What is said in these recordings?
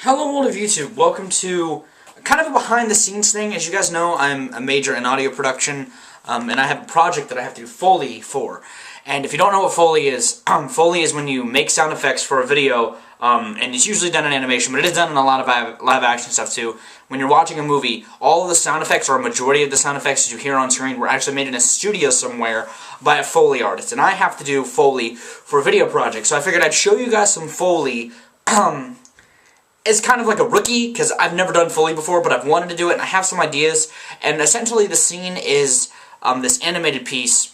Hello world of YouTube, welcome to kind of a behind the scenes thing. As you guys know, I'm a major in audio production, and I have a project that I have to do Foley for. And if you don't know what Foley is when you make sound effects for a video, and it's usually done in animation, but it is done in a lot of live action stuff too. When you're watching a movie, all of the sound effects, or a majority of the sound effects that you hear on screen, were actually made in a studio somewhere by a Foley artist. And I have to do Foley for a video project, so I figured I'd show you guys some Foley. It's kind of like a rookie, because I've never done Foley before, but I've wanted to do it, and I have some ideas. And essentially the scene is this animated piece,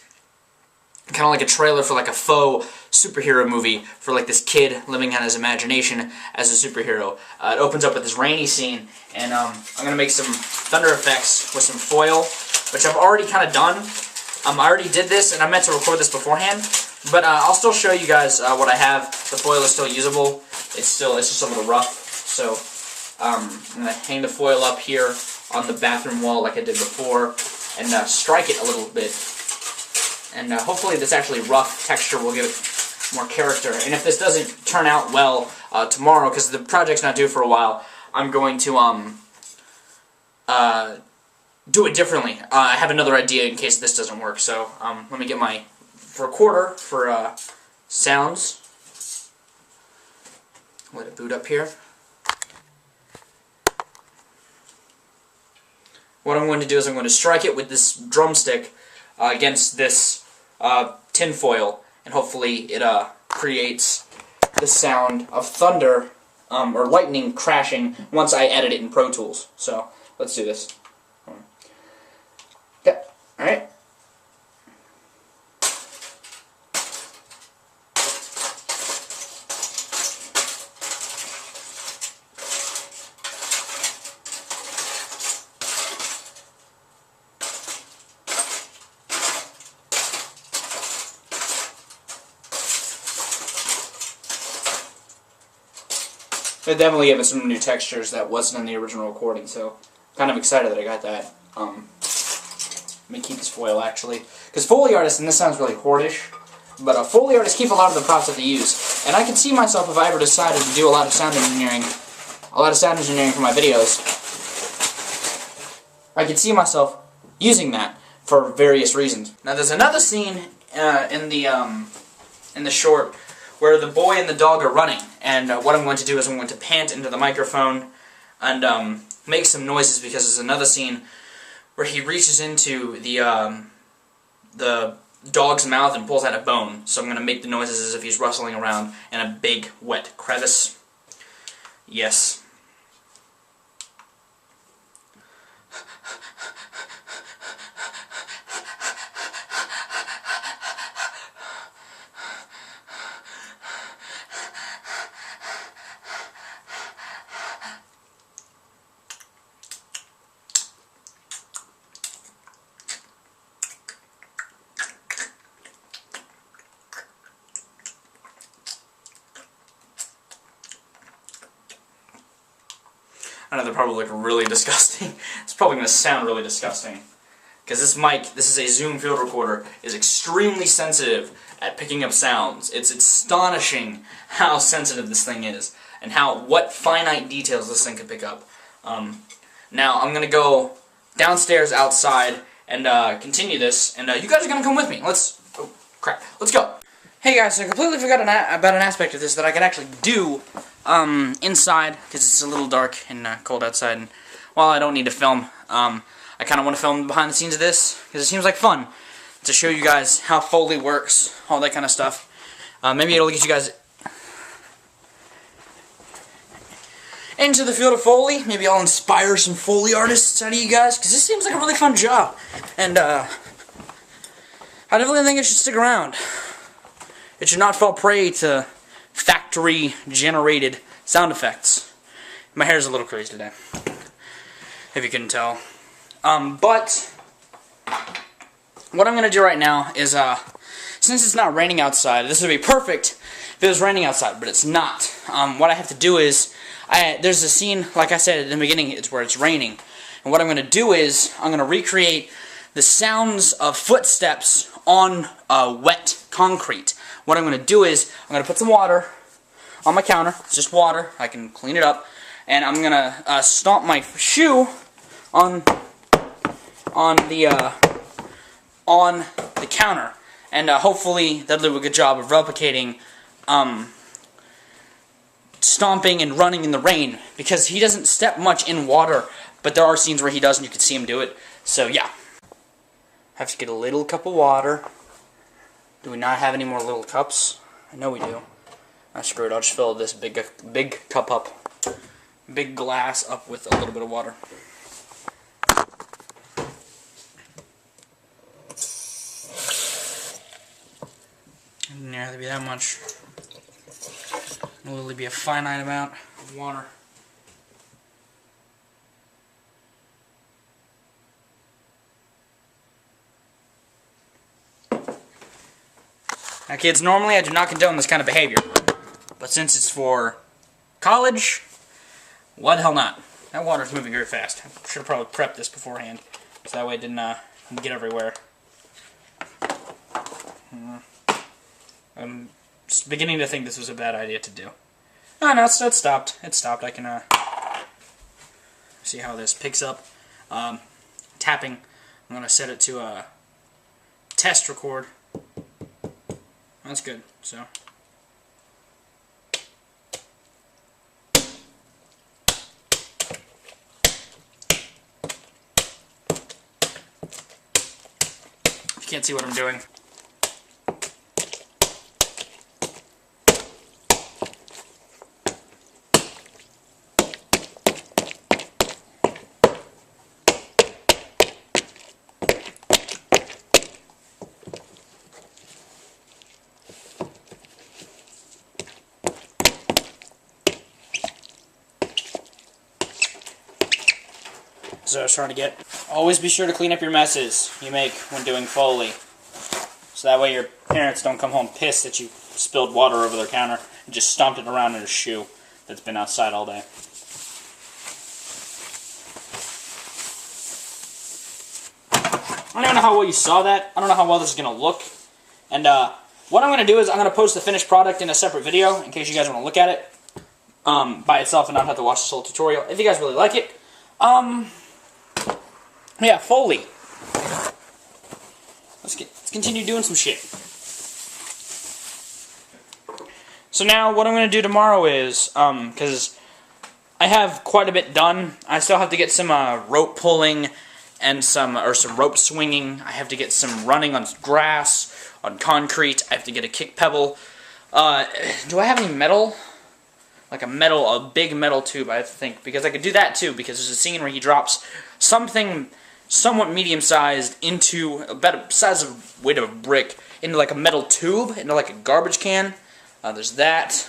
kind of like a trailer for like a faux superhero movie, for like this kid living out his imagination as a superhero. It opens up with this rainy scene, and I'm going to make some thunder effects with some foil, which I've already kind of done. I already did this, and I meant to record this beforehand, but I'll still show you guys what I have. The foil is still usable. It's just a little rough. So I'm going to hang the foil up here on the bathroom wall like I did before, and strike it a little bit. And hopefully this actually rough texture will give it more character. And if this doesn't turn out well tomorrow, because the project's not due for a while, I'm going to do it differently. I have another idea in case this doesn't work. So let me get my recorder for sounds. Let it boot up here. What I'm going to do is I'm going to strike it with this drumstick against this tin foil, and hopefully it creates the sound of thunder or lightning crashing once I edit it in Pro Tools. So let's do this. Okay, alright. It definitely gave it some new textures that wasn't in the original recording, so I'm kind of excited that I got that. Let me keep this foil, actually. Because Foley artists, and this sounds really hoardish, but Foley artists keep a lot of the props that they use. And I could see myself, if I ever decided to do a lot of sound engineering for my videos, I could see myself using that for various reasons. Now there's another scene in the short where the boy and the dog are running, and what I'm going to do is I'm going to pant into the microphone and make some noises, because there's another scene where he reaches into the dog's mouth and pulls out a bone. So I'm going to make the noises as if he's rustling around in a big wet crevice. Yes. I know they're probably like really disgusting. It's probably going to sound really disgusting. Because this mic, this is a Zoom field recorder, is extremely sensitive at picking up sounds. It's astonishing how sensitive this thing is, and what finite details this thing can pick up. Now I'm going to go downstairs outside and continue this, and you guys are going to come with me. Let's go. Hey guys, so I completely forgot about an aspect of this that I could actually do inside, because it's a little dark and cold outside, and while I don't need to film, I kind of want to film behind the scenes of this, because it seems like fun to show you guys how Foley works, all that kind of stuff. Maybe it'll get you guys into the field of Foley. Maybe I'll inspire some Foley artists out of you guys, because this seems like a really fun job, and I definitely think it should stick around. It should not fall prey to factory-generated sound effects. My hair's a little crazy today, if you couldn't tell. But what I'm going to do right now is, since it's not raining outside, this would be perfect if it was raining outside, but it's not. What I have to do is, there's a scene, like I said at the beginning, it's where it's raining. And what I'm going to do is, I'm going to recreate the sounds of footsteps on wet concrete. What I'm going to do is, I'm going to put some water on my counter. It's just water. I can clean it up. and I'm gonna stomp my shoe on the counter, and hopefully that'll do a good job of replicating stomping and running in the rain, because he doesn't step much in water, but there are scenes where he does, and you can see him do it. So yeah, have to get a little cup of water. Do we not have any more little cups? I know we do. Ah, screw it, I'll just fill this big cup up, big glass up with a little bit of water. Doesn't nearly be that much. It'll literally be a finite amount of water. Now kids, normally I do not condone this kind of behavior, but since it's for college, why the hell not? That water's moving very fast. I should have probably prepped this beforehand, so that way it didn't get everywhere. I'm beginning to think this was a bad idea to do. Oh no, it's stopped. It stopped. I can see how this picks up. Tapping. I'm gonna set it to test record. That's good. So. If you can't see what I'm doing. So I was trying to get, always be sure to clean up your messes you make when doing Foley. So that way your parents don't come home pissed that you spilled water over their counter and just stomped it around in a shoe that's been outside all day. I don't even know how well you saw that. I don't know how well this is going to look. And what I'm going to do is I'm going to post the finished product in a separate video in case you guys want to look at it by itself and not have to watch this whole tutorial. If you guys really like it. Yeah, Foley. Let's continue doing some shit. So now what I'm going to do tomorrow is, because I have quite a bit done, I still have to get some rope pulling and some rope swinging. I have to get some running on grass, on concrete. I have to get a kick pebble. Do I have any metal? Like a big metal tube, I think, because I could do that too, because there's a scene where he drops something somewhat medium-sized into about the size of weight of a brick into like a metal tube, into like a garbage can. There's that.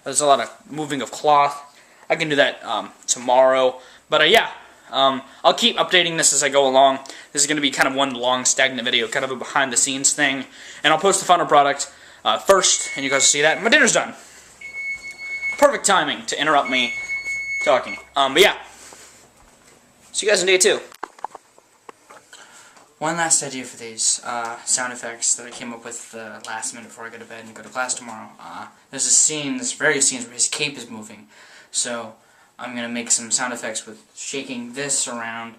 There's a lot of moving of cloth. I can do that tomorrow. But yeah, I'll keep updating this as I go along. This is going to be kind of one long stagnant video, kind of a behind-the-scenes thing. And I'll post the final product first, and you guys will see that. My dinner's done. Perfect timing to interrupt me talking. But yeah, see you guys in day 2. One last idea for these sound effects that I came up with last minute before I go to bed and go to class tomorrow. There's a scene, there's various scenes where his cape is moving. So I'm going to make some sound effects with shaking this around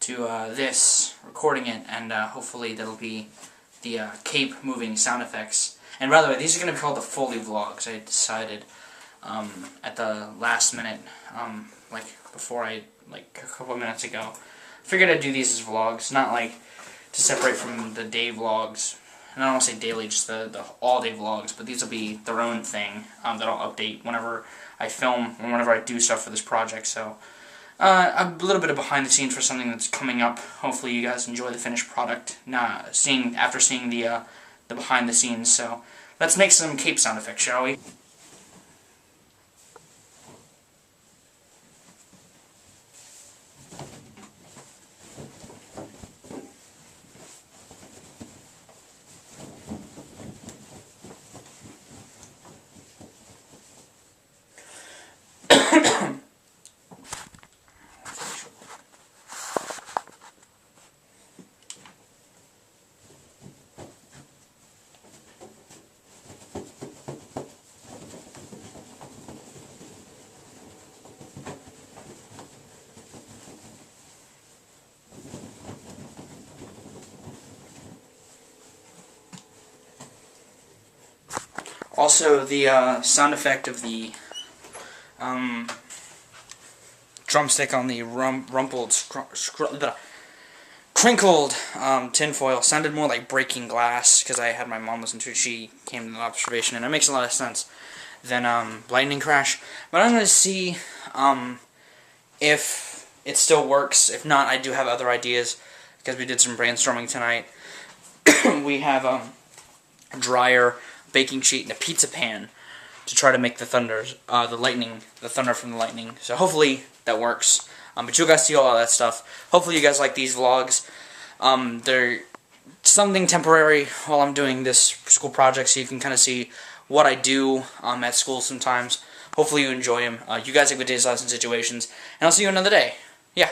to this, recording it, and hopefully that'll be the cape moving sound effects. And by the way, these are going to be called the Foley Vlogs. I decided at the last minute, like a couple minutes ago. Figured I'd do these as vlogs, not like to separate from the day vlogs. And I don't want to say daily, just the all-day vlogs, but these will be their own thing that I'll update whenever I film and whenever I do stuff for this project. So a little bit of behind the scenes for something that's coming up. Hopefully you guys enjoy the finished product. After seeing the behind the scenes. So let's make some cape sound effects, shall we? Also, the sound effect of the drumstick on the crinkled tinfoil sounded more like breaking glass, because I had my mom listen to it. She came to an observation, and it makes a lot of sense, than lightning crash. But I'm going to see if it still works. If not, I do have other ideas, because we did some brainstorming tonight. We have a dryer, baking sheet, and a pizza pan to try to make the thunder from the lightning. So hopefully that works. But you guys see all that stuff. Hopefully you guys like these vlogs. They're something temporary while I'm doing this school project, so you can kind of see what I do at school sometimes. Hopefully you enjoy them. You guys have good days, lives, and situations. And I'll see you another day. Yeah.